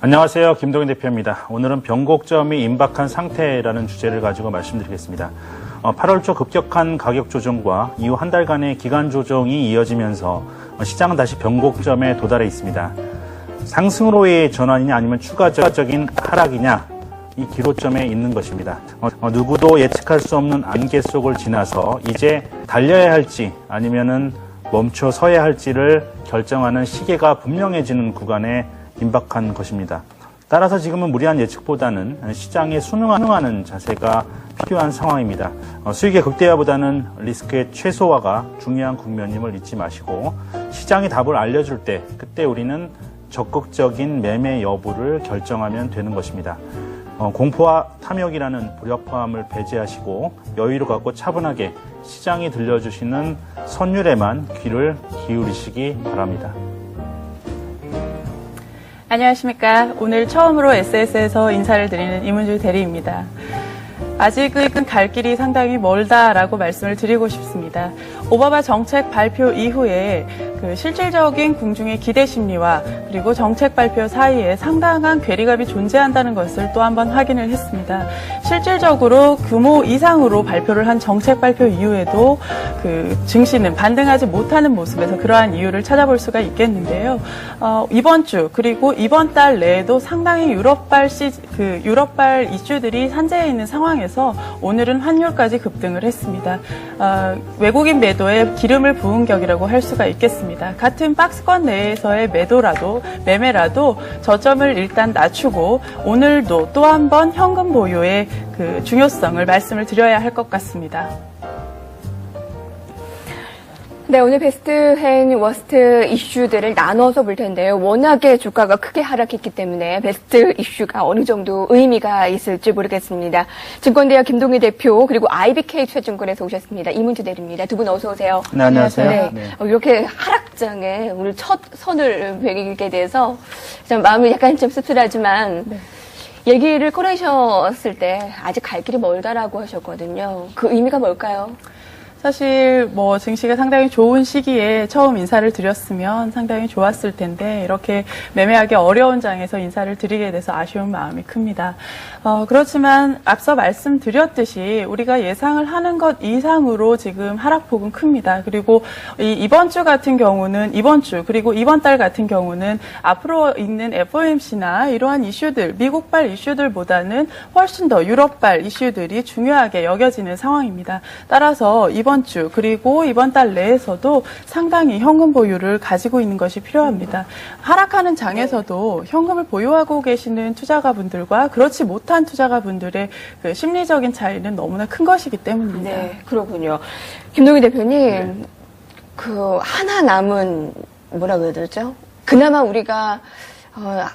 안녕하세요. 김동인 대표입니다. 오늘은 변곡점이 임박한 상태라는 주제를 가지고 말씀드리겠습니다. 8월 초 급격한 가격 조정과 이후 한 달간의 기간 조정이 이어지면서 시장은 다시 변곡점에 도달해 있습니다. 상승으로의 전환이냐 아니면 추가적인 하락이냐, 이 기로점에 있는 것입니다. 누구도 예측할 수 없는 안개 속을 지나서 이제 달려야 할지 아니면은 멈춰 서야 할지를 결정하는 시계가 분명해지는 구간에 임박한 것입니다. 따라서 지금은 무리한 예측보다는 시장에 순응하는 자세가 필요한 상황입니다. 수익의 극대화보다는 리스크의 최소화가 중요한 국면임을 잊지 마시고, 시장이 답을 알려줄 때 그때 우리는 적극적인 매매 여부를 결정하면 되는 것입니다. 공포와 탐욕이라는 불협화음을 배제하시고 여유를 갖고 차분하게 시장이 들려주시는 선율에만 귀를 기울이시기 바랍니다. 안녕하십니까. 오늘 처음으로 SS에서 인사를 드리는 이문주 대리입니다. 아직은 갈 길이 상당히 멀다라고 말씀을 드리고 싶습니다. 오바마 정책 발표 이후에 그 실질적인 공중의 기대 심리와 그리고 정책 발표 사이에 상당한 괴리감이 존재한다는 것을 또 한 번 확인을 했습니다. 실질적으로 규모 이상으로 발표를 한 정책 발표 이후에도 그 증시는 반등하지 못하는 모습에서 그러한 이유를 찾아볼 수가 있겠는데요. 이번 주 그리고 이번 달 내에도 상당히 유럽발 이슈들이 산재해 있는 상황에서 오늘은 환율까지 급등을 했습니다. 외국인 매도에 기름을 부은 격이라고 할 수가 있겠습니다. 같은 박스권 내에서의 매매라도 저점을 일단 낮추고 오늘도 또 한 번 현금 보유의 그 중요성을 말씀을 드려야 할 것 같습니다. 네, 오늘 베스트 앤 워스트 이슈들을 나눠서 볼 텐데요. 워낙에 주가가 크게 하락했기 때문에 베스트 이슈가 어느 정도 의미가 있을지 모르겠습니다. 증권대학 김동희 대표 그리고 IBK 최증권에서 오셨습니다. 이문주 대리입니다. 두 분 어서 오세요. 네, 안녕하세요. 네. 이렇게 하락장에 오늘 첫 선을 베기게 돼서 좀 마음이 약간 좀 씁쓸하지만 얘기를 꺼내셨을 때 아직 갈 길이 멀다라고 하셨거든요. 그 의미가 뭘까요? 사실 증시가 상당히 좋은 시기에 처음 인사를 드렸으면 상당히 좋았을 텐데 이렇게 매매하기 어려운 장에서 인사를 드리게 돼서 아쉬운 마음이 크니다. 그렇지만 앞서 말씀드렸듯이 우리가 예상을 하는 것 이상으로 지금 하락폭은 큽니다. 그리고 이번 주 같은 경우는 그리고 이번 달 같은 경우는 앞으로 있는 FOMC나 이러한 이슈들, 미국발 이슈들보다는 훨씬 더 유럽발 이슈들이 중요하게 여겨지는 상황입니다. 따라서 이번 주 그리고 이번 달 내에서도 상당히 현금 보유를 가지고 있는 것이 필요합니다. 하락하는 장에서도 현금을 보유하고 계시는 투자가분들과 그렇지 못한 투자가분들의 그 심리적인 차이는 너무나 큰 것이기 때문입니다. 네, 그렇군요. 김동희 대표님, 그 하나 남은 뭐라고 해야 되죠? 그나마 우리가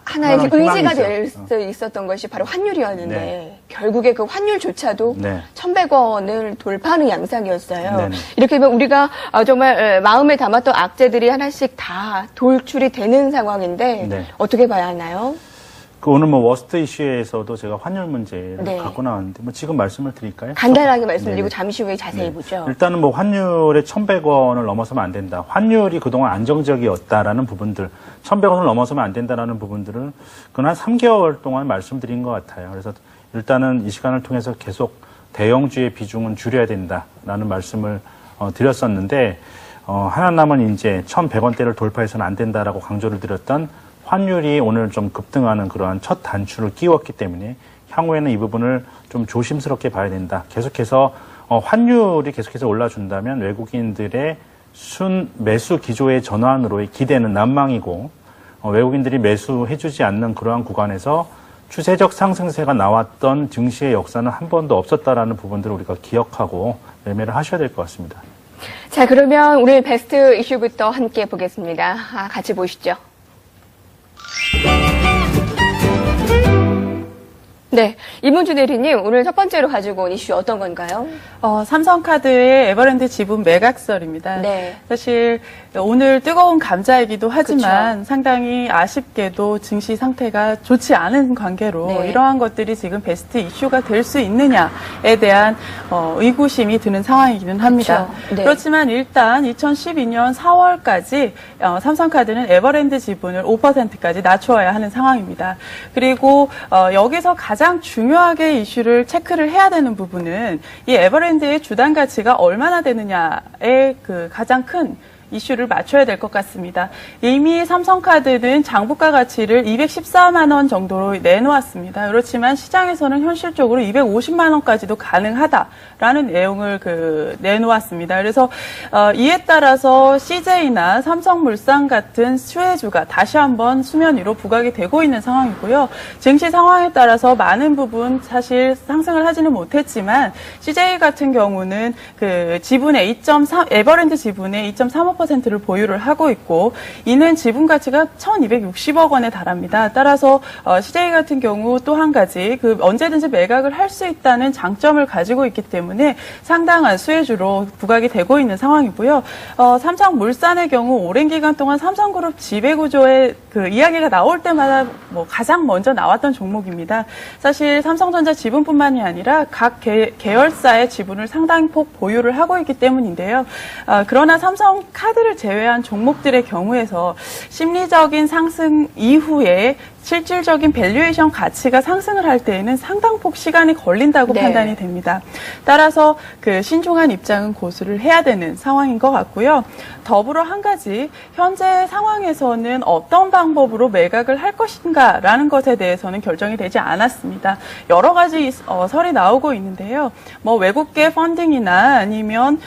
하나의 의지가 될 수 있었던 것이 바로 환율이었는데 결국에 그 환율조차도 1,100원을 돌파하는 양상이었어요. 이렇게 되면 우리가 정말 마음에 담았던 악재들이 하나씩 다 돌출이 되는 상황인데 어떻게 봐야 하나요? 오늘 워스트 이슈에서도 제가 환율 문제를 갖고 나왔는데 지금 말씀을 드릴까요? 간단하게 말씀드리고 잠시 후에 자세히 보죠. 일단은 환율의 1,100원을 넘어서면 안 된다. 환율이 그동안 안정적이었다라는 부분들, 1,100원을 넘어서면 안 된다라는 부분들은 그건 한 3개월 동안 말씀드린 것 같아요. 그래서 일단은 이 시간을 통해서 계속 대형주의 비중은 줄여야 된다라는 말씀을 드렸었는데 하나 남은 이제 1,100원대를 돌파해서는 안 된다라고 강조를 드렸던 환율이 오늘 좀 급등하는 그러한 첫 단추를 끼웠기 때문에 향후에는 이 부분을 좀 조심스럽게 봐야 된다. 계속해서 환율이 계속해서 올라준다면 외국인들의 매수 기조의 전환으로의 기대는 난망이고 외국인들이 매수해주지 않는 그러한 구간에서 추세적 상승세가 나왔던 증시의 역사는 한 번도 없었다라는 부분들을 우리가 기억하고 매매를 하셔야 될 것 같습니다. 자, 그러면 오늘 베스트 이슈부터 함께 보겠습니다. 같이 보시죠. 네, 이문주 대리님 오늘 첫 번째로 가지고 온 이슈 어떤 건가요? 삼성카드의 에버랜드 지분 매각설입니다. 네. 사실 오늘 뜨거운 감자이기도 하지만 그쵸. 상당히 아쉽게도 증시 상태가 좋지 않은 관계로 네. 이러한 것들이 지금 베스트 이슈가 될 수 있느냐에 대한 의구심이 드는 상황이기는 합니다. 그쵸. 네. 그렇지만 일단 2012년 4월까지 삼성카드는 에버랜드 지분을 5%까지 낮추어야 하는 상황입니다. 그리고 여기서 가장 중요하게 이슈를 체크를 해야 되는 부분은 이 에버랜드의 주당 가치가 얼마나 되느냐에 그 가장 큰 이슈를 맞춰야 될 것 같습니다. 이미 삼성카드는 장부가 가치를 214만 원 정도로 내놓았습니다. 그렇지만 시장에서는 현실적으로 250만 원까지도 가능하다라는 내용을 내놓았습니다. 그래서 이에 따라서 CJ나 삼성물산 같은 수혜주가 다시 한번 수면 위로 부각이 되고 있는 상황이고요. 증시 상황에 따라서 많은 부분 사실 상승을 하지는 못했지만 CJ 같은 경우는 그 지분의 에버랜드 지분의 2.35%를 보유를 하고 있고 이는 지분 가치가 1,260억 원에 달합니다. 따라서 CJ 같은 경우 또 한 가지 언제든지 매각을 할 수 있다는 장점을 가지고 있기 때문에 상당한 수혜주로 부각이 되고 있는 상황이고요. 삼성물산의 경우 오랜 기간 동안 삼성그룹 지배구조의 그 이야기가 나올 때마다 가장 먼저 나왔던 종목입니다. 사실 삼성전자 지분뿐만이 아니라 각 계열사의 지분을 상당히 폭 보유를 하고 있기 때문인데요. 그러나 삼성카드를 제외한 종목들의 경우에서 심리적인 상승 이후에 실질적인 밸류에이션 가치가 상승을 할 때에는 상당폭 시간이 걸린다고 네. 판단이 됩니다. 따라서 그 신중한 입장은 고수를 해야 되는 상황인 것 같고요. 더불어 한 가지 현재 상황에서는 어떤 방법으로 매각을 할 것인가라는 것에 대해서는 결정이 되지 않았습니다. 여러 가지 설이 나오고 있는데요. 외국계 펀딩이나 아니면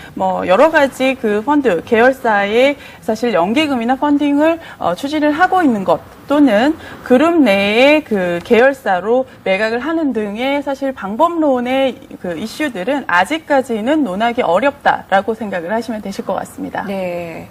여러 가지 그 펀드 계열사의 사실 연기금이나 펀딩을 추진을 하고 있는 것 또는 그룹 내의 그 계열사로 매각을 하는 등의 사실 방법론의 그 이슈들은 아직까지는 논하기 어렵다라고 생각을 하시면 되실 것 같습니다. 네.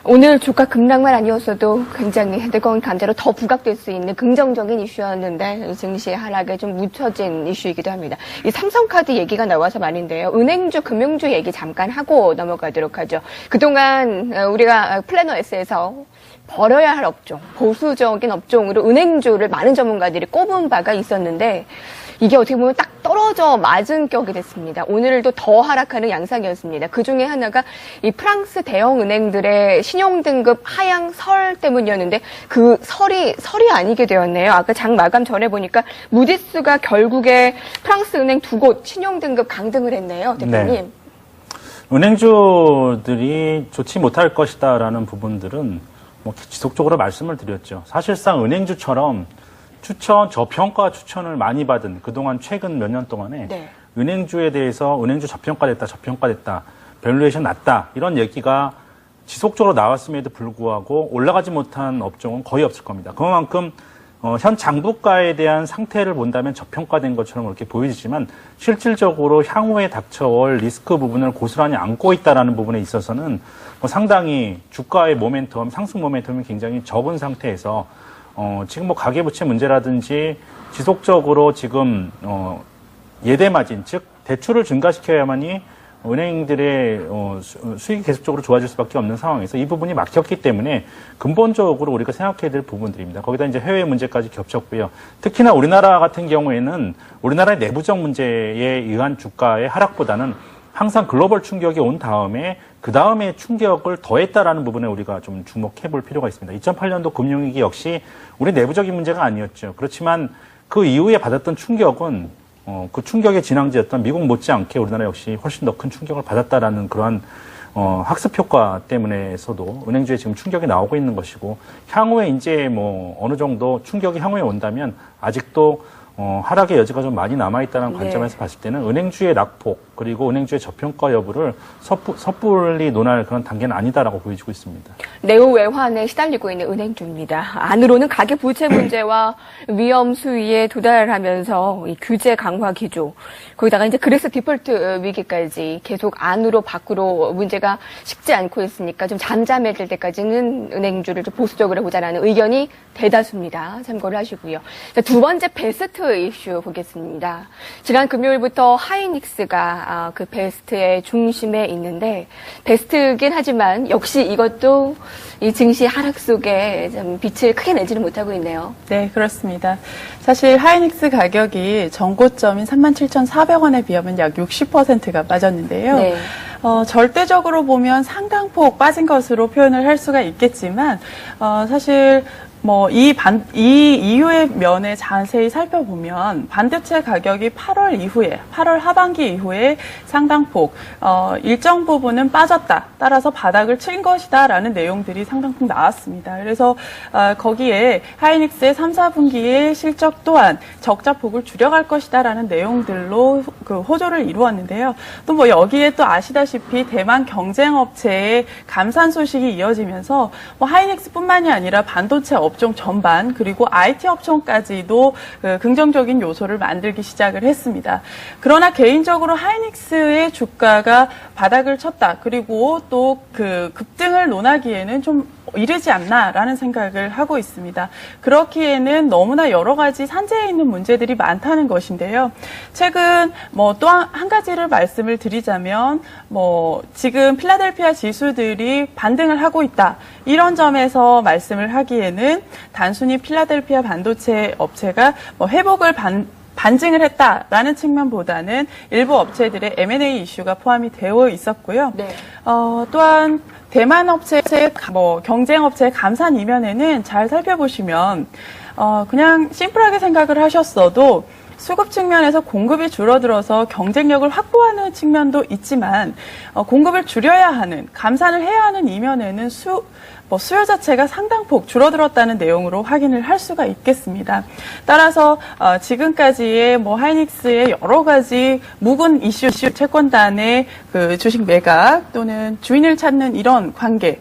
오늘 주가 급락만 아니었어도 굉장히 뜨거운 감자로 더 부각될 수 있는 긍정적인 이슈였는데 증시 하락에 좀 묻혀진 이슈이기도 합니다. 이 삼성카드 얘기가 나와서 말인데요. 은행주, 금융주 얘기 잠깐 하고 넘어가도록 하죠. 그동안 우리가 플래너 S에서 버려야 할 업종, 보수적인 업종으로 은행주를 많은 전문가들이 꼽은 바가 있었는데 이게 어떻게 보면 딱 떨어져 맞은 격이 됐습니다. 오늘도 더 하락하는 양상이었습니다. 그중에 하나가 이 프랑스 대형 은행들의 신용등급 하향설 때문이었는데 그 설이 아니게 되었네요. 아까 장 마감 전에 보니까 무디스가 결국에 프랑스 은행 두 곳 신용등급 강등을 했네요. 대표님. 네. 은행주들이 좋지 못할 것이다라는 부분들은 지속적으로 말씀을 드렸죠. 사실상 은행주처럼 저평가 추천을 많이 받은 그동안 최근 몇 년 동안에 네. 은행주에 대해서 은행주 저평가됐다, 밸류에이션 낮다 이런 얘기가 지속적으로 나왔음에도 불구하고 올라가지 못한 업종은 거의 없을 겁니다. 그만큼 현 장부가에 대한 상태를 본다면 저평가된 것처럼 그렇게 보이지만 실질적으로 향후에 닥쳐올 리스크 부분을 고스란히 안고 있다는 부분에 있어서는 상당히 주가의 모멘텀, 상승 모멘텀이 굉장히 적은 상태에서 지금 가계부채 문제라든지 지속적으로 지금 예대마진, 즉 대출을 증가시켜야만이 은행들의 수익이 계속적으로 좋아질 수밖에 없는 상황에서 이 부분이 막혔기 때문에 근본적으로 우리가 생각해야 될 부분들입니다. 거기다 이제 해외 문제까지 겹쳤고요. 특히나 우리나라 같은 경우에는 우리나라의 내부적 문제에 의한 주가의 하락보다는 항상 글로벌 충격이 온 다음에 그 다음에 충격을 더했다라는 부분에 우리가 좀 주목해 볼 필요가 있습니다. 2008년도 금융위기 역시 우리 내부적인 문제가 아니었죠. 그렇지만 그 이후에 받았던 충격은 그 충격의 진앙지였던 미국 못지않게 우리나라 역시 훨씬 더 큰 충격을 받았다라는 그러한 학습 효과 때문에서도 은행주에 지금 충격이 나오고 있는 것이고 향후에 이제 어느 정도 충격이 향후에 온다면 아직도 하락의 여지가 좀 많이 남아있다는 관점에서 봤을 때는 은행주의 낙폭 그리고 은행주의 저평가 여부를 섣불리 논할 그런 단계는 아니다라고 보여지고 있습니다. 내후 외환에 시달리고 있는 은행주입니다. 안으로는 가계 부채 문제와 위험 수위에 도달하면서 이 규제 강화 기조, 거기다가 이제 그레스 디폴트 위기까지 계속 안으로 밖으로 문제가 식지 않고 있으니까 좀 잠잠해질 때까지는 은행주를 좀 보수적으로 보자라는 의견이 대다수입니다. 참고를 하시고요. 자, 두 번째 베스트 투 이슈 보겠습니다. 지난 금요일부터 하이닉스가 그 베스트의 중심에 있는데 베스트긴 하지만 역시 이것도 이 증시 하락 속에 좀 빛을 크게 내지는 못하고 있네요. 네, 그렇습니다. 사실 하이닉스 가격이 전고점인 37,400원에 비하면 약 60%가 빠졌는데요. 네. 절대적으로 보면 상당폭 빠진 것으로 표현을 할 수가 있겠지만, 사실 이 이후의 면에 자세히 살펴보면 반도체 가격이 8월 하반기 이후에 상당폭, 일정 부분은 빠졌다. 따라서 바닥을 친 것이다라는 내용들이 상당폭 나왔습니다. 그래서, 거기에 하이닉스의 3, 4분기의 실적 또한 적자폭을 줄여갈 것이다라는 내용들로 그 호조를 이루었는데요. 또 여기에 또 아시다시피 대만 경쟁업체의 감산 소식이 이어지면서 하이닉스뿐만이 아니라 반도체 업종 전반 그리고 IT 업종까지도 긍정적인 요소를 만들기 시작을 했습니다. 그러나 개인적으로 하이닉스의 주가가 바닥을 쳤다. 그리고 또 그 급등을 논하기에는 좀 이르지 않나라는 생각을 하고 있습니다. 그렇기에는 너무나 여러 가지 산재해 있는 문제들이 많다는 것인데요. 최근 또 한 가지를 말씀을 드리자면 지금 필라델피아 지수들이 반등을 하고 있다. 이런 점에서 말씀을 하기에는 단순히 필라델피아 반도체 업체가 회복을 반증을 했다라는 측면보다는 일부 업체들의 M&A 이슈가 포함이 되어 있었고요. 네. 또한 대만 업체의 경쟁 업체의 감산 이면에는 잘 살펴보시면 그냥 심플하게 생각을 하셨어도 수급 측면에서 공급이 줄어들어서 경쟁력을 확보하는 측면도 있지만 공급을 줄여야 하는, 감산을 해야 하는 이면에는 수요 자체가 상당폭 줄어들었다는 내용으로 확인을 할 수가 있겠습니다. 따라서 지금까지의 하이닉스의 여러 가지 묵은 이슈 채권단의 그 주식 매각 또는 주인을 찾는 이런 관계,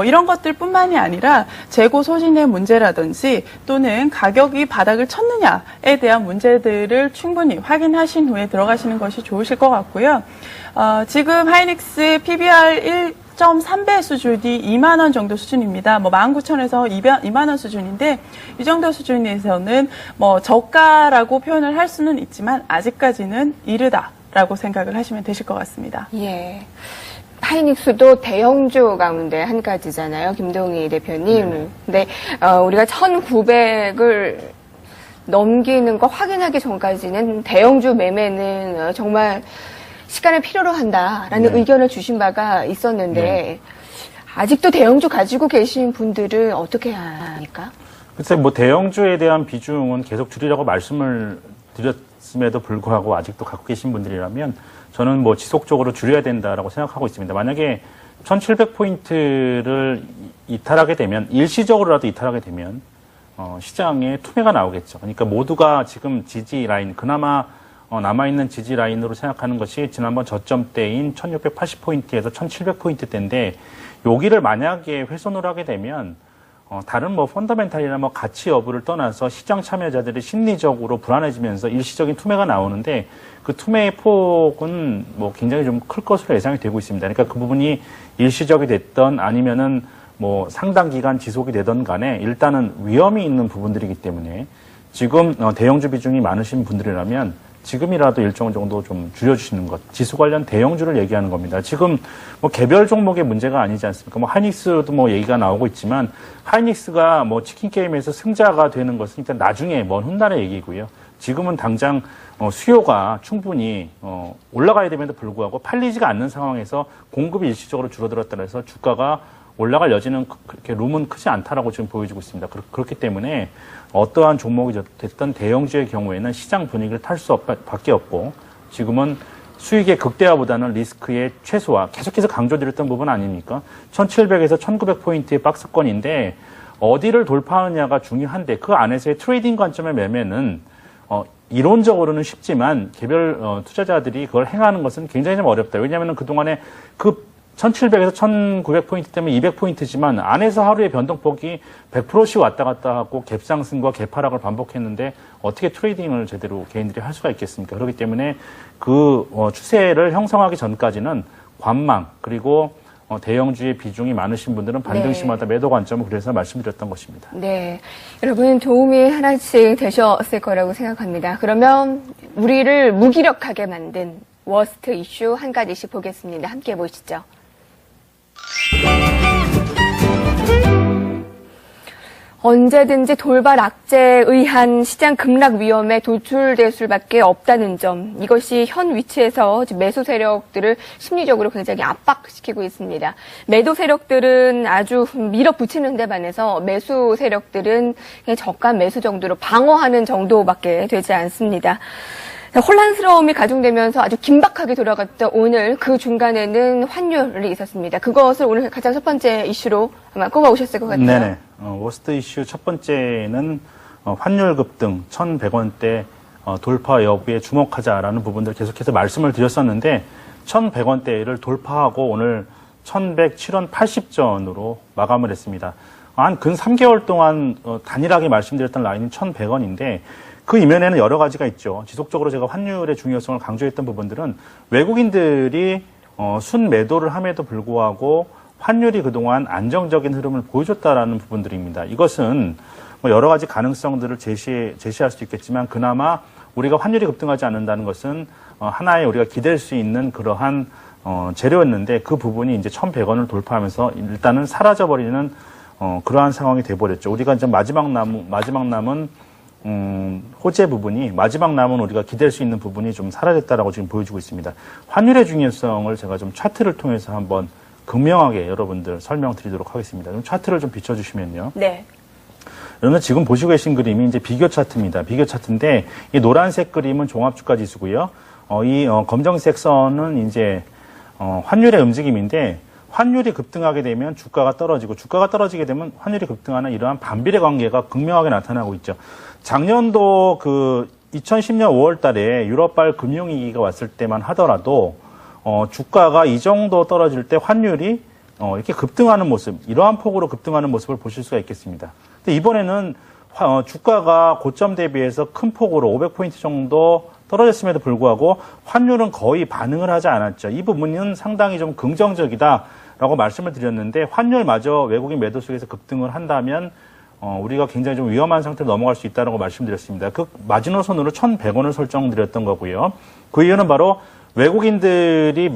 이런 것들뿐만이 아니라 재고 소진의 문제라든지 또는 가격이 바닥을 쳤느냐에 대한 문제들을 충분히 확인하신 후에 들어가시는 것이 좋으실 것 같고요. 지금 하이닉스 PBR 1.3배 수준이 2만 원 정도 수준입니다. 19,000에서 2만 원 수준인데 이 정도 수준에서는 저가라고 표현을 할 수는 있지만 아직까지는 이르다라고 생각을 하시면 되실 것 같습니다. 예. 하이닉스도 대형주 가운데 한 가지잖아요, 김동희 대표님. 근데 우리가 1,900을 넘기는 거 확인하기 전까지는 대형주 매매는 정말 시간을 필요로 한다라는 의견을 주신 바가 있었는데 아직도 대형주 가지고 계신 분들은 어떻게 해야 합니까? 글쎄, 대형주에 대한 비중은 계속 줄이라고 말씀을 드렸음에도 불구하고 아직도 갖고 계신 분들이라면 저는 지속적으로 줄여야 된다라고 생각하고 있습니다. 만약에 1,700포인트를 이탈하게 되면, 일시적으로라도 이탈하게 되면, 시장에 투매가 나오겠죠. 그러니까 모두가 지금 지지 라인, 그나마 남아있는 지지 라인으로 생각하는 것이 지난번 저점대인 1,680포인트에서 1,700포인트대인데, 여기를 만약에 훼손을 하게 되면, 다른 펀더멘탈이나 가치 여부를 떠나서 시장 참여자들이 심리적으로 불안해지면서 일시적인 투매가 나오는데 그 투매의 폭은 굉장히 좀 클 것으로 예상이 되고 있습니다. 그러니까 그 부분이 일시적이 됐던 아니면은 상당 기간 지속이 되던 간에 일단은 위험이 있는 부분들이기 때문에 지금 대형주 비중이 많으신 분들이라면 지금이라도 일정 정도 좀 줄여주시는 것, 지수 관련 대형주를 얘기하는 겁니다. 지금 개별 종목의 문제가 아니지 않습니까? 하이닉스도 얘기가 나오고 있지만 하이닉스가 치킨 게임에서 승자가 되는 것은 일단 나중에 먼 훗날의 얘기고요. 지금은 당장 수요가 충분히 올라가야 됨에도 불구하고 팔리지가 않는 상황에서 공급이 일시적으로 줄어들었다 해서 주가가 올라갈 여지는 그렇게 룸은 크지 않다라고 지금 보여지고 있습니다. 그렇기 때문에 어떠한 종목이 됐든 대형주의 경우에는 시장 분위기를 탈 수밖에 없고 지금은 수익의 극대화보다는 리스크의 최소화, 계속해서 강조드렸던 부분 아닙니까? 1,700에서 1,900포인트의 박스권인데 어디를 돌파하느냐가 중요한데 그 안에서의 트레이딩 관점의 매매는 이론적으로는 쉽지만 개별 투자자들이 그걸 행하는 것은 굉장히 좀 어렵다. 왜냐하면 그동안에 1,700에서 1,900포인트 때문에 200포인트지만 안에서 하루의 변동폭이 100%씩 왔다 갔다 하고 갭상승과 갭하락을 반복했는데 어떻게 트레이딩을 제대로 개인들이 할 수가 있겠습니까? 그렇기 때문에 그 추세를 형성하기 전까지는 관망 그리고 대형주의 비중이 많으신 분들은 반등시마다 매도 관점을 그래서 말씀드렸던 것입니다. 네. 여러분 도움이 하나씩 되셨을 거라고 생각합니다. 그러면 우리를 무기력하게 만든 워스트 이슈 한 가지씩 보겠습니다. 함께 보시죠. 언제든지 돌발 악재에 의한 시장 급락 위험에 노출될 수밖에 없다는 점, 이것이 현 위치에서 매수 세력들을 심리적으로 굉장히 압박시키고 있습니다. 매도 세력들은 아주 밀어붙이는 데 반해서 매수 세력들은 그냥 저가 매수 정도로 방어하는 정도밖에 되지 않습니다. 혼란스러움이 가중되면서 아주 긴박하게 돌아갔던 오늘 그 중간에는 환율이 있었습니다. 그것을 오늘 가장 첫 번째 이슈로 아마 꼽아오셨을 것 같아요. 네네. 워스트 이슈 첫 번째는 환율 급등 1,100원대 돌파 여부에 주목하자라는 부분들 계속해서 말씀을 드렸었는데 1,100원대를 돌파하고 오늘 1,107원 80전으로 마감을 했습니다. 한 근 3개월 동안 단일하게 말씀드렸던 라인은 1,100원인데 그 이면에는 여러 가지가 있죠. 지속적으로 제가 환율의 중요성을 강조했던 부분들은 외국인들이 순매도를 함에도 불구하고 환율이 그동안 안정적인 흐름을 보여줬다라는 부분들입니다. 이것은 여러 가지 가능성들을 제시할 수 있겠지만 그나마 우리가 환율이 급등하지 않는다는 것은 하나의 우리가 기댈 수 있는 그러한 재료였는데 그 부분이 이제 1,100원을 돌파하면서 일단은 사라져버리는 그러한 상황이 돼버렸죠. 우리가 이제 마지막 남은 호재 부분이 마지막 남은 우리가 기댈 수 있는 부분이 좀 사라졌다라고 지금 보여주고 있습니다. 환율의 중요성을 제가 좀 차트를 통해서 한번 극명하게 여러분들 설명드리도록 하겠습니다. 좀 차트를 좀 비춰주시면요. 네. 여러분 지금 보시고 계신 그림이 이제 비교 차트입니다. 비교 차트인데 이 노란색 그림은 종합주가 지수고요. 이 검정색 선은 이제 환율의 움직임인데 환율이 급등하게 되면 주가가 떨어지고 주가가 떨어지게 되면 환율이 급등하는 이러한 반비례 관계가 극명하게 나타나고 있죠. 작년도 그 2010년 5월 달에 유럽발 금융위기가 왔을 때만 하더라도 주가가 이 정도 떨어질 때 환율이 이렇게 급등하는 모습, 이러한 폭으로 급등하는 모습을 보실 수가 있겠습니다. 근데 이번에는 주가가 고점 대비해서 큰 폭으로 500포인트 정도 떨어졌음에도 불구하고 환율은 거의 반응을 하지 않았죠. 이 부분은 상당히 좀 긍정적이다라고 말씀을 드렸는데 환율마저 외국인 매도 속에서 급등을 한다면 우리가 굉장히 좀 위험한 상태로 넘어갈 수 있다고 말씀드렸습니다. 그 마지노선으로 1,100원을 설정드렸던 거고요. 그 이유는 바로 외국인들이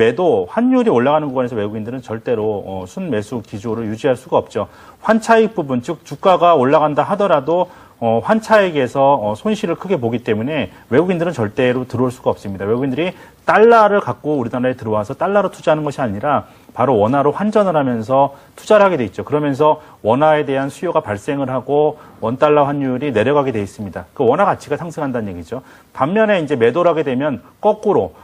환율이 올라가는 구간에서 외국인들은 절대로 순매수 기조를 유지할 수가 없죠. 환차익 부분, 즉 주가가 올라간다 하더라도 환차익에서 손실을 크게 보기 때문에 외국인들은 절대로 들어올 수가 없습니다. 외국인들이 달러를 갖고 우리나라에 들어와서 달러로 투자하는 것이 아니라 바로 원화로 환전을 하면서 투자를 하게 돼 있죠. 그러면서 원화에 대한 수요가 발생을 하고 원달러 환율이 내려가게 돼 있습니다. 그 원화 가치가 상승한다는 얘기죠. 반면에 이제 매도를 하게 되면 거꾸로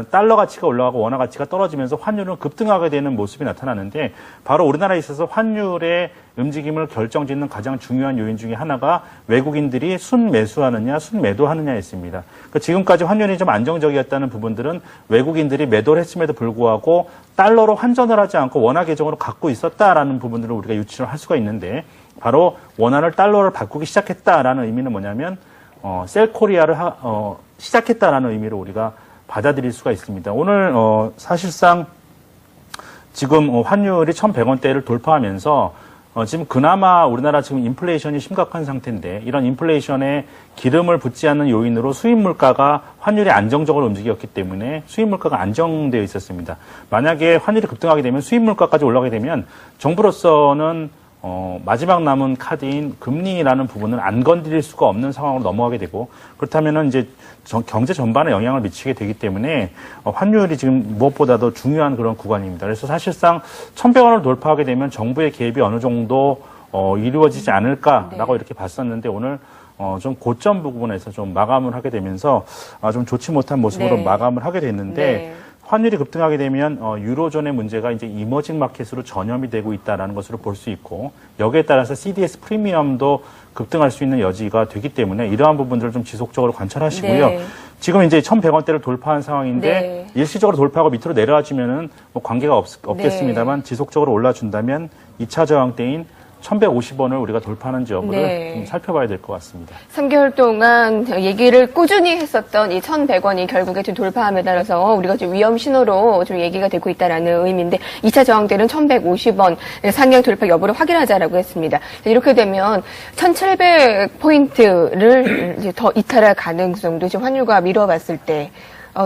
달러 가치가 올라가고 원화 가치가 떨어지면서 환율은 급등하게 되는 모습이 나타나는데 바로 우리나라에 있어서 환율의 움직임을 결정짓는 가장 중요한 요인 중에 하나가 외국인들이 순매수하느냐 순매도하느냐였습니다. 그러니까 지금까지 환율이 좀 안정적이었다는 부분들은 외국인들이 매도를 했음에도 불구하고 달러로 환전을 하지 않고 원화 계정으로 갖고 있었다라는 부분들을 우리가 유추를 할 수가 있는데 바로 원화를 달러를 바꾸기 시작했다라는 의미는 뭐냐면 셀코리아를 시작했다라는 의미로 우리가 받아들일 수가 있습니다. 오늘 사실상 지금 환율이 1,100원대를 돌파하면서 지금 그나마 우리나라 지금 인플레이션이 심각한 상태인데 이런 인플레이션에 기름을 붓지 않는 요인으로 수입 물가가 환율이 안정적으로 움직였기 때문에 수입 물가가 안정되어 있었습니다. 만약에 환율이 급등하게 되면 수입 물가까지 올라가게 되면 정부로서는 마지막 남은 카드인 금리라는 부분을 안 건드릴 수가 없는 상황으로 넘어가게 되고 그렇다면은 이제 경제 전반에 영향을 미치게 되기 때문에 환율이 지금 무엇보다도 중요한 그런 구간입니다. 그래서 사실상 1,100원을 돌파하게 되면 정부의 개입이 어느 정도 이루어지지 않을까라고 이렇게 봤었는데 오늘 좀 고점 부분에서 좀 마감을 하게 되면서 좀 좋지 못한 모습으로 마감을 하게 됐는데 환율이 급등하게 되면 유로존의 문제가 이제 이머징 마켓으로 전염이 되고 있다는 것으로 볼 수 있고 여기에 따라서 CDS 프리미엄도 급등할 수 있는 여지가 되기 때문에 이러한 부분들을 좀 지속적으로 관찰하시고요. 지금 이제 1,100원대를 돌파한 상황인데 일시적으로 돌파하고 밑으로 내려와주면은 뭐 관계가 없겠습니다만 지속적으로 올라준다면 2차 저항대인 1150원을 우리가 돌파하는지 여부를 네. 좀 살펴봐야 될 것 같습니다. 3개월 동안 얘기를 꾸준히 했었던 이 1,100원이 결국에 좀 돌파함에 따라서 우리가 좀 위험 신호로 좀 얘기가 되고 있다라는 의미인데 2차 저항대는 1,150원 상향 돌파 여부를 확인하자라고 했습니다. 이렇게 되면 1,700포인트를 이제 더 이탈할 가능성도 지금 환율과 미뤄봤을 때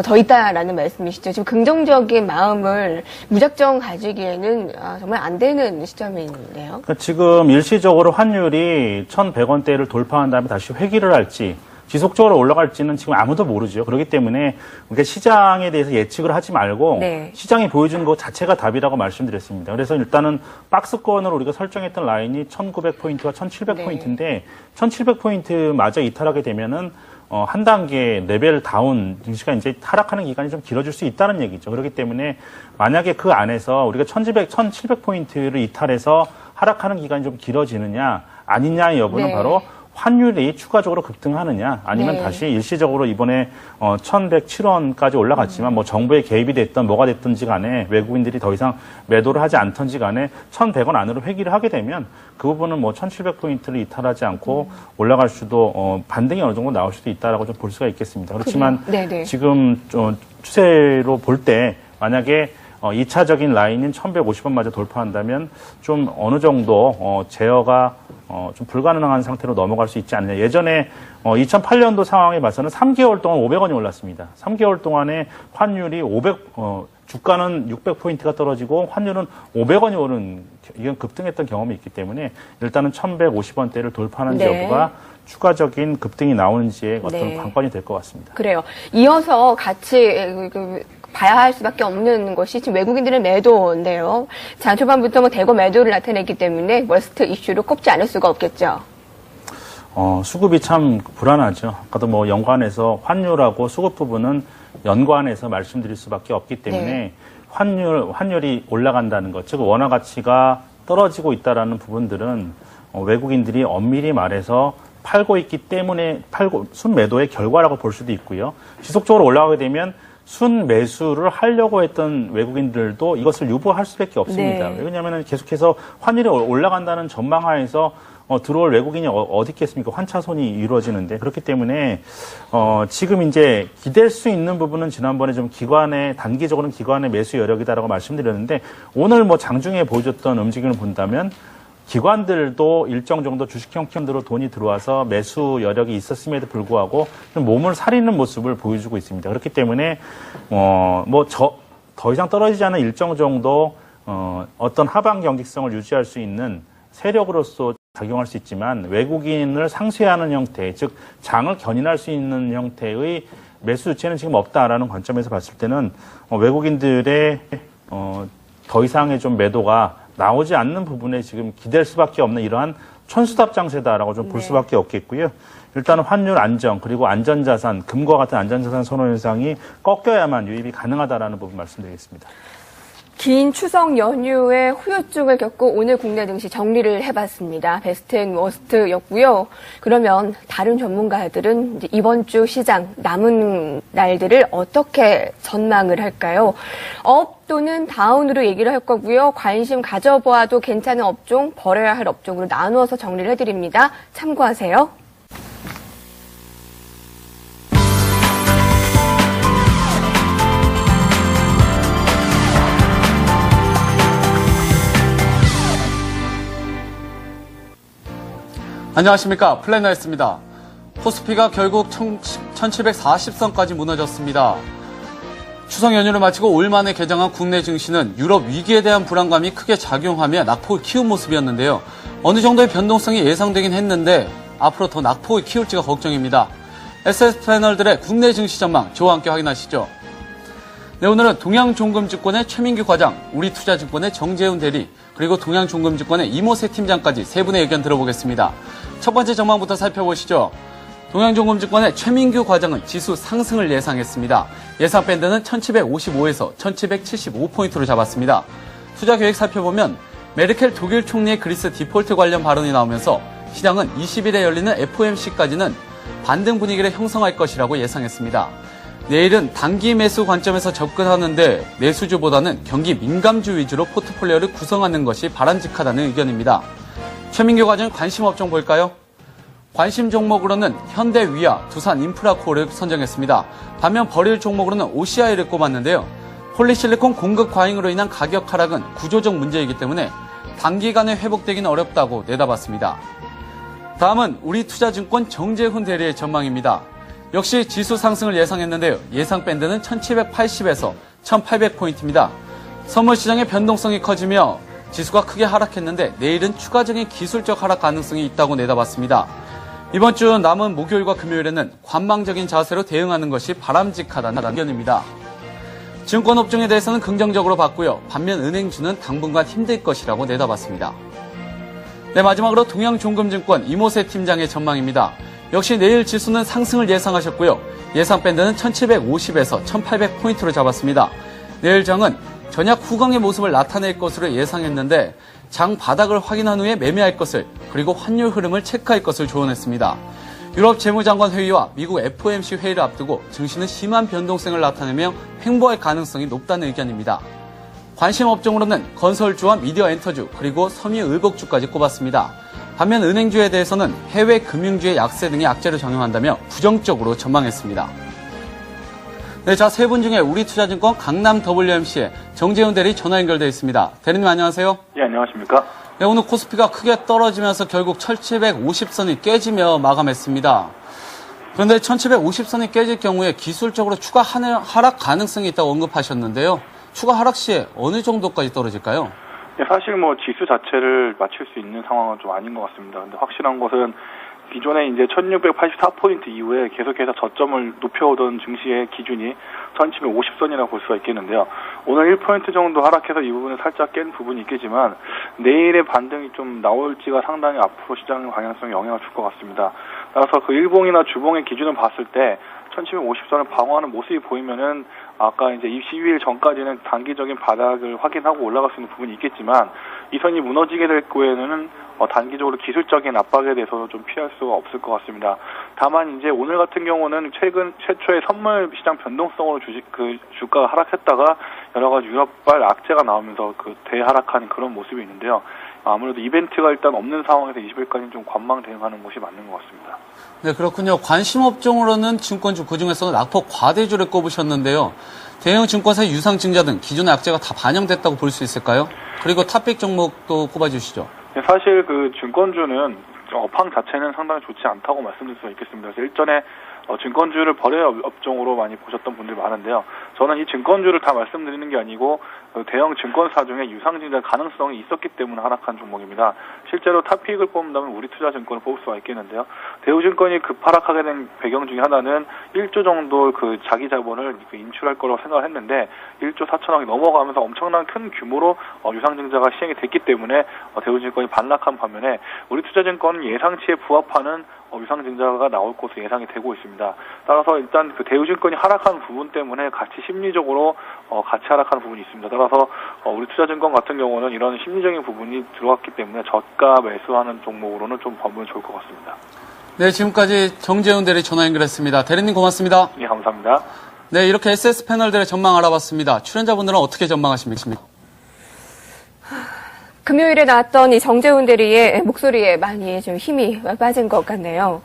더 있다라는 말씀이시죠. 지금 긍정적인 마음을 무작정 가지기에는 정말 안 되는 시점인데요. 그러니까 지금 일시적으로 환율이 1,100원대를 돌파한 다음에 다시 회귀를 할지 지속적으로 올라갈지는 지금 아무도 모르죠. 그렇기 때문에 우리가 시장에 대해서 예측을 하지 말고 네. 시장이 보여주는 것 자체가 답이라고 말씀드렸습니다. 그래서 일단은 박스권으로 우리가 설정했던 라인이 1,900포인트와 1,700포인트인데 1,700포인트 마저 이탈하게 되면은 한 단계 레벨 다운 증시가 이제 하락하는 기간이 좀 길어질 수 있다는 얘기죠. 그렇기 때문에 만약에 그 안에서 우리가 1,700포인트를 이탈해서 하락하는 기간이 좀 길어지느냐 아니냐의 여부는 네. 바로 환율이 추가적으로 급등하느냐 아니면 네. 다시 일시적으로 이번에 1,107원까지 올라갔지만 뭐 정부의 개입이 됐던 뭐가 됐든지 간에 외국인들이 더 이상 매도를 하지 않던지 간에 1,100원 안으로 회귀를 하게 되면 그 부분은 뭐 1,700포인트를 이탈하지 않고 올라갈 수도 반등이 어느 정도 나올 수도 있다라고 좀 볼 수가 있겠습니다. 그렇지만 지금 추세로 볼 때 만약에 2차적인 라인인 1,150원마저 돌파한다면 좀 어느 정도 제어가 좀 불가능한 상태로 넘어갈 수 있지 않느냐. 예전에 2008년도 상황에 봐서는 3개월 동안 500원이 올랐습니다. 3개월 동안에 환율이 주가는 600포인트가 떨어지고 환율은 500원이 오른 이건 급등했던 경험이 있기 때문에 일단은 1,150원대를 돌파하는지 네. 여부가 추가적인 급등이 나오는지의 어떤 관건이 될 것 같습니다. 그래요. 이어서 같이 봐야 할 수밖에 없는 것이 지금 외국인들의 매도인데요. 자, 초반부터 뭐 대거 매도를 나타냈기 때문에 워스트 이슈로 꼽지 않을 수가 없겠죠. 수급이 참 불안하죠. 아까도 뭐 연관해서 환율하고 수급 부분은 연관해서 말씀드릴 수밖에 없기 때문에 환율이 올라간다는 것, 즉 원화 가치가 떨어지고 있다라는 부분들은 외국인들이 엄밀히 말해서 팔고 있기 때문에 순매도의 결과라고 볼 수도 있고요. 지속적으로 올라가게 되면 순매수를 하려고 했던 외국인들도 이것을 유보할 수밖에 없습니다. 네. 왜냐하면 계속해서 환율이 올라간다는 전망하에서 들어올 외국인이 어디 있겠습니까? 환차손이 이루어지는데. 그렇기 때문에 지금 이제 기댈 수 있는 부분은 지난번에 좀 단기적으로는 기관의 매수 여력이다라고 말씀드렸는데 오늘 뭐 장중에 보여줬던 움직임을 본다면 기관들도 일정 정도 주식형 키움으로 돈이 들어와서 매수 여력이 있었음에도 불구하고 좀 몸을 사리는 모습을 보여주고 있습니다. 그렇기 때문에 더 이상 떨어지지 않은 일정 정도 어떤 하방 경직성을 유지할 수 있는 세력으로서 작용할 수 있지만 외국인을 상쇄하는 형태, 즉 장을 견인할 수 있는 형태의 매수 주체는 지금 없다라는 관점에서 봤을 때는 외국인들의 더 이상의 좀 매도가 나오지 않는 부분에 지금 기댈 수밖에 없는 이러한 천수답 장세다라고 좀 볼 수밖에 없겠고요. 일단은 환율 안정 그리고 안전자산, 금과 같은 안전자산 선호 현상이 꺾여야만 유입이 가능하다라는 부분 말씀드리겠습니다. 긴 추석 연휴에 후유증을 겪고 오늘 국내 증시 정리를 해봤습니다. 베스트 앤 워스트였고요. 그러면 다른 전문가들은 이제 이번 주 시장 남은 날들을 어떻게 전망을 할까요? 업 또는 다운으로 얘기를 할 거고요. 관심 가져보아도 괜찮은 업종, 버려야 할 업종으로 나누어서 정리를 해드립니다. 참고하세요. 안녕하십니까, 플래너였습니다. 코스피가 결국 1740선까지 무너졌습니다. 추석 연휴를 마치고 올 만에 개장한 국내 증시는 유럽 위기에 대한 불안감이 크게 작용하며 낙폭을 키운 모습이었는데요. 어느 정도의 변동성이 예상되긴 했는데 앞으로 더 낙폭을 키울지가 걱정입니다. SS 패널들의 국내 증시 전망 저와 함께 확인하시죠. 네, 오늘은 동양종금증권의 최민규 과장, 우리투자증권의 정재훈 대리, 그리고 동양종금증권의 이모세 팀장까지 세 분의 의견 들어보겠습니다. 첫 번째 전망부터 살펴보시죠. 동양종금증권의 최민규 과장은 지수 상승을 예상했습니다. 예상 밴드는 1755에서 1775포인트로 잡았습니다. 투자 계획 살펴보면 메르켈 독일 총리의 그리스 디폴트 관련 발언이 나오면서 시장은 20일에 열리는 FOMC까지는 반등 분위기를 형성할 것이라고 예상했습니다. 내일은 단기 매수 관점에서 접근하는데 매수주보다는 경기 민감주 위주로 포트폴리오를 구성하는 것이 바람직하다는 의견입니다. 최민규 과장 관심 업종 볼까요? 관심 종목으로는 현대위아, 두산인프라코를 선정했습니다. 반면 버릴 종목으로는 OCI를 꼽았는데요. 폴리실리콘 공급 과잉으로 인한 가격 하락은 구조적 문제이기 때문에 단기간에 회복되기는 어렵다고 내다봤습니다. 다음은 우리투자증권 정재훈 대리의 전망입니다. 역시 지수 상승을 예상했는데요. 예상 밴드는 1780에서 1800포인트입니다. 선물 시장의 변동성이 커지며 지수가 크게 하락했는데 내일은 추가적인 기술적 하락 가능성이 있다고 내다봤습니다. 이번 주 남은 목요일과 금요일에는 관망적인 자세로 대응하는 것이 바람직하다는 의견입니다. 증권업종에 대해서는 긍정적으로 봤고요. 반면 은행주는 당분간 힘들 것이라고 내다봤습니다. 네, 마지막으로 동양종금증권 이모세 팀장의 전망입니다. 역시 내일 지수는 상승을 예상하셨고요. 예상 밴드는 1750에서 1800포인트로 잡았습니다. 내일 장은 전약 후강의 모습을 나타낼 것으로 예상했는데 장 바닥을 확인한 후에 매매할 것을, 그리고 환율 흐름을 체크할 것을 조언했습니다. 유럽 재무장관 회의와 미국 FOMC 회의를 앞두고 증시는 심한 변동성을 나타내며 횡보할 가능성이 높다는 의견입니다. 관심 업종으로는 건설주와 미디어 엔터주, 그리고 섬유의복주까지 꼽았습니다. 반면 은행주에 대해서는 해외 금융주의 약세 등의 악재를 적용한다며 부정적으로 전망했습니다. 네, 자, 세 분 중에 우리투자증권 강남 WMC의 정재훈 대리 전화 연결되어 있습니다. 대리님 안녕하세요. 예, 안녕하십니까. 네, 오늘 코스피가 크게 떨어지면서 결국 1750선이 깨지며 마감했습니다. 그런데 1750선이 깨질 경우에 기술적으로 추가 하락 가능성이 있다고 언급하셨는데요. 추가 하락 시에 어느 정도까지 떨어질까요? 예, 사실 지수 자체를 맞출 수 있는 상황은 좀 아닌 것 같습니다. 근데 확실한 것은 기존에 이제 1684포인트 이후에 계속해서 저점을 높여오던 증시의 기준이 1750선이라고 볼 수가 있겠는데요. 오늘 1포인트 정도 하락해서 이 부분을 살짝 깬 부분이 있겠지만 내일의 반등이 좀 나올지가 상당히 앞으로 시장 방향성에 영향을 줄 것 같습니다. 따라서 그 일봉이나 주봉의 기준을 봤을 때 1750선을 방어하는 모습이 보이면은 아까 이제 22일 전까지는 단기적인 바닥을 확인하고 올라갈 수 있는 부분이 있겠지만 이 선이 무너지게 될 경우에는 단기적으로 기술적인 압박에 대해서는 좀 피할 수가 없을 것 같습니다. 다만 이제 오늘 같은 경우는 최근 최초의 선물 시장 변동성으로 주가가 하락했다가 여러 가지 유럽발 악재가 나오면서 대하락하는 그런 모습이 있는데요. 아무래도 이벤트가 일단 없는 상황에서 20일까지는 좀 관망 대응하는 것이 맞는 것 같습니다. 네, 그렇군요. 관심 업종으로는 증권주, 그중에서는 낙폭 과대주를 꼽으셨는데요. 대형 증권사 유상증자 등 기존의 악재가 다 반영됐다고 볼 수 있을까요? 그리고 탑픽 종목도 꼽아주시죠. 네, 사실 증권주는 업황 자체는 상당히 좋지 않다고 말씀드릴 수 있겠습니다. 그래서 일전에 증권주를 거래 업종으로 많이 보셨던 분들이 많은데요. 저는 이 증권주를 다 말씀드리는 게 아니고 대형 증권사 중에 유상증자 가능성이 있었기 때문에 하락한 종목입니다. 실제로 탑픽을 뽑는다면 우리투자증권을 뽑을 수가 있겠는데요. 대우증권이 급하락하게 된 배경 중에 하나는 1조 정도 자기 자본을 인출할 거라고 생각을 했는데 1조 4천억이 넘어가면서 엄청난 큰 규모로 유상증자가 시행이 됐기 때문에 대우증권이 반락한 반면에 우리투자증권은 예상치에 부합하는 유상증자가 나올 것으로 예상이 되고 있습니다. 따라서 일단 대우증권이 하락한 부분 때문에 같이 심리적으로 같이 하락하는 부분이 있습니다. 따라서 우리 투자증권 같은 경우는 이런 심리적인 부분이 들어왔기 때문에 저가 매수하는 종목으로는 좀 보면 좋을 것 같습니다. 네, 지금까지 정재훈 대리 전화 연결했습니다. 대리님 고맙습니다. 네, 감사합니다. 네, 이렇게 SS 패널들의 전망 알아봤습니다. 출연자분들은 어떻게 전망하십니까? 금요일에 나왔던 이 정재훈 대리의 목소리에 많이 좀 힘이 빠진 것 같네요.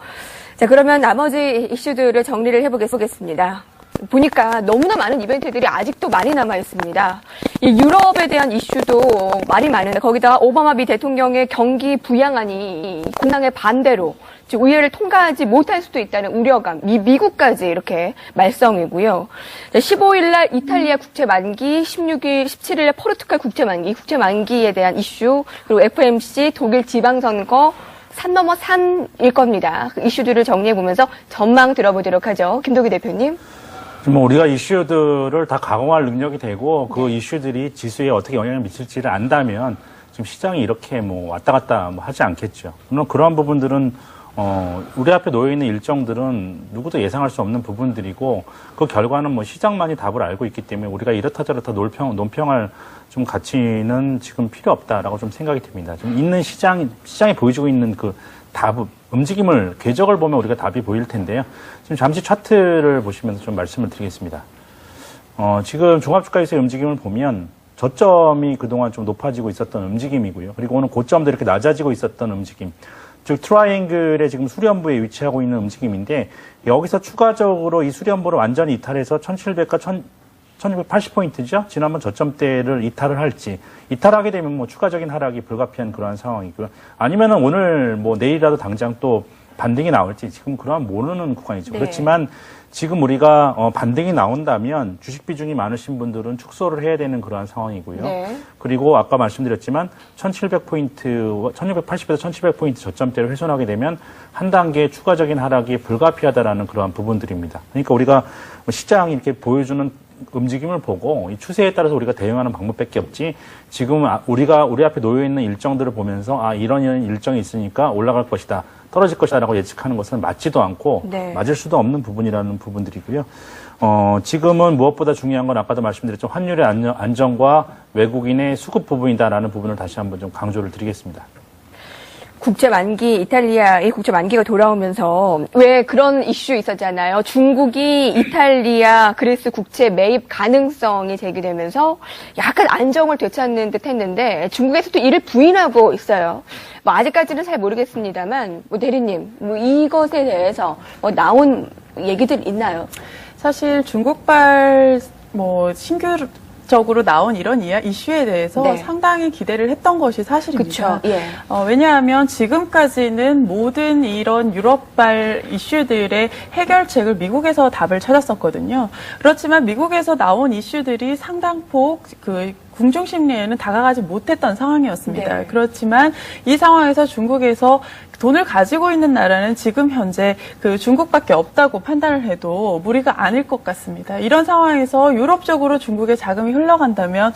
자, 그러면 나머지 이슈들을 정리를 해보겠습니다. 보니까 너무나 많은 이벤트들이 아직도 많이 남아 있습니다. 이 유럽에 대한 이슈도 많이 많은데 거기다가 오바마 미 대통령의 경기 부양안이 공당의 반대로 의회를 통과하지 못할 수도 있다는 우려감, 미국까지 이렇게 말썽이고요. 15일 날 이탈리아 국채 만기, 16일, 17일 날 포르투갈 국채 만기, 국채 만기에 대한 이슈, 그리고 FOMC, 독일 지방선거, 산 넘어 산일 겁니다. 그 이슈들을 정리해보면서 전망 들어보도록 하죠. 김도기 대표님. 우리가 이슈들을 다 가공할 능력이 되고 그 이슈들이 지수에 어떻게 영향을 미칠지를 안다면 지금 시장이 이렇게 왔다 갔다 하지 않겠죠. 물론 그러한 부분들은 우리 앞에 놓여 있는 일정들은 누구도 예상할 수 없는 부분들이고 그 결과는 시장만이 답을 알고 있기 때문에 우리가 이렇다 저렇다 논평할 좀 가치는 지금 필요 없다라고 좀 생각이 듭니다. 좀 있는 시장이 보여주고 있는 그 답, 움직임을, 궤적을 보면 우리가 답이 보일 텐데요. 지금 잠시 차트를 보시면서 좀 말씀을 드리겠습니다. 지금 종합주가에서의 움직임을 보면 저점이 그동안 좀 높아지고 있었던 움직임이고요. 그리고 오늘 고점도 이렇게 낮아지고 있었던 움직임. 즉 트라이앵글에 지금 수렴부에 위치하고 있는 움직임인데 여기서 추가적으로 이 수렴부를 완전히 이탈해서 1700과 1680포인트죠. 지난번 저점대를 이탈을 할지 이탈하게 되면 뭐 추가적인 하락이 불가피한 그러한 상황이고요. 아니면은 오늘 뭐 내일이라도 당장 또 반등이 나올지 지금 그러한 모르는 구간이죠. 네. 그렇지만 지금 우리가 반등이 나온다면 주식 비중이 많으신 분들은 축소를 해야 되는 그러한 상황이고요. 네. 그리고 아까 말씀드렸지만 1700포인트, 1680에서 1700포인트 저점대를 훼손하게 되면 한 단계 추가적인 하락이 불가피하다라는 그러한 부분들입니다. 그러니까 우리가 시장이 이렇게 보여주는 움직임을 보고 이 추세에 따라서 우리가 대응하는 방법밖에 없지 지금 우리가 우리 앞에 놓여 있는 일정들을 보면서 이런 일정이 있으니까 올라갈 것이다. 떨어질 것이다라고 예측하는 것은 맞지도 않고 네. 맞을 수도 없는 부분이라는 부분들이고요. 지금은 무엇보다 중요한 건 아까도 말씀드렸죠. 환율의 안정과 외국인의 수급 부분이다라는 부분을 다시 한번 좀 강조를 드리겠습니다. 국제 만기, 이탈리아의 국제 만기가 돌아오면서 왜 그런 이슈 있었잖아요. 중국이 이탈리아, 그리스 국채 매입 가능성이 제기되면서 약간 안정을 되찾는 듯 했는데 중국에서도 이를 부인하고 있어요. 뭐 아직까지는 잘 모르겠습니다만, 뭐 대리님, 뭐 이것에 대해서 뭐 나온 얘기들 있나요? 사실 중국발 뭐 신규적으로 나온 이런 이슈에 대해서 네. 상당히 기대를 했던 것이 사실입니다. 그렇죠. 예. 왜냐하면 지금까지는 모든 이런 유럽발 이슈들의 해결책을 미국에서 답을 찾았었거든요. 그렇지만 미국에서 나온 이슈들이 상당폭 궁중 심리에는 다가가지 못했던 상황이었습니다. 네. 그렇지만 이 상황에서 중국에서 돈을 가지고 있는 나라는 지금 현재 중국밖에 없다고 판단을 해도 무리가 아닐 것 같습니다. 이런 상황에서 유럽 쪽으로 중국의 자금이 흘러간다면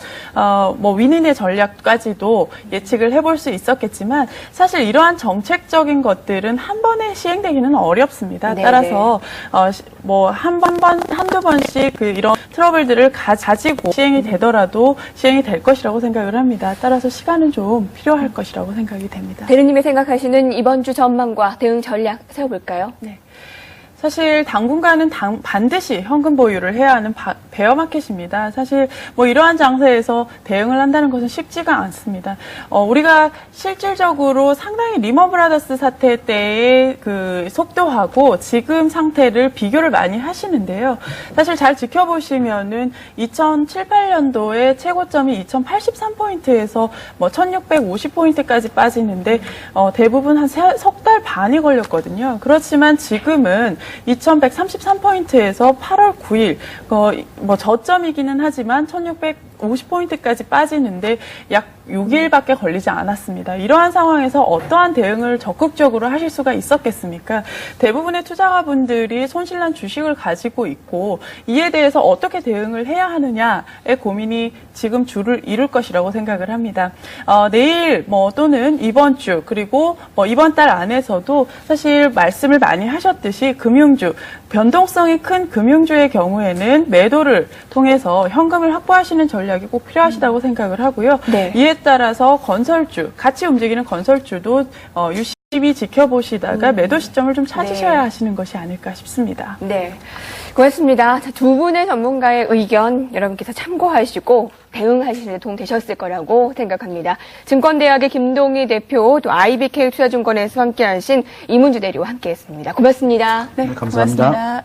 뭐 윈윈의 전략까지도 예측을 해볼 수 있었겠지만 사실 이러한 정책적인 것들은 한 번에 시행되기는 어렵습니다. 네네. 따라서 뭐 한두 번씩 이런 트러블들을 가지고 시행이 되더라도 시행이 될 것이라고 생각을 합니다. 따라서 시간은 좀 필요할 것이라고 생각이 됩니다. 대리님이 생각하시는 이번 주 전망과 대응 전략 세워볼까요? 네. 사실 당분간은 반드시 현금 보유를 해야 하는 베어마켓입니다. 사실 뭐 이러한 장세에서 대응을 한다는 것은 쉽지가 않습니다. 우리가 실질적으로 상당히 리먼 브라더스 사태 때의 속도하고 지금 상태를 비교를 많이 하시는데요. 사실 잘 지켜보시면은 2007, 8년도에 최고점이 2083포인트에서 뭐 1650포인트까지 빠지는데 대부분 한 석 달 반이 걸렸거든요. 그렇지만 지금은 2133포인트에서 8월 9일, 뭐 저점이기는 하지만 1650포인트까지 빠지는데 약 6일밖에 걸리지 않았습니다. 이러한 상황에서 어떠한 대응을 적극적으로 하실 수가 있었겠습니까? 대부분의 투자가분들이 손실난 주식을 가지고 있고 이에 대해서 어떻게 대응을 해야 하느냐의 고민이 지금 주를 이룰 것이라고 생각을 합니다. 내일 또는 이번 주 그리고 이번 달 안에서도 사실 말씀을 많이 하셨듯이 금융주, 변동성이 큰 금융주의 경우에는 매도를 통해서 현금을 확보하시는 전략이 꼭 필요하시다고 생각을 하고요. 네. 이에 따라서 건설주, 같이 움직이는 건설주도 유심히 지켜보시다가 매도 시점을 좀 찾으셔야 네. 하시는 것이 아닐까 싶습니다. 네. 고맙습니다. 자, 두 분의 전문가의 의견 여러분께서 참고하시고 대응하시는 데 도움 되셨을 거라고 생각합니다. 증권대학의 김동희 대표, 또 IBK 투자증권에서 함께하신 이문주 대리와 함께했습니다. 고맙습니다. 네, 감사합니다. 고맙습니다.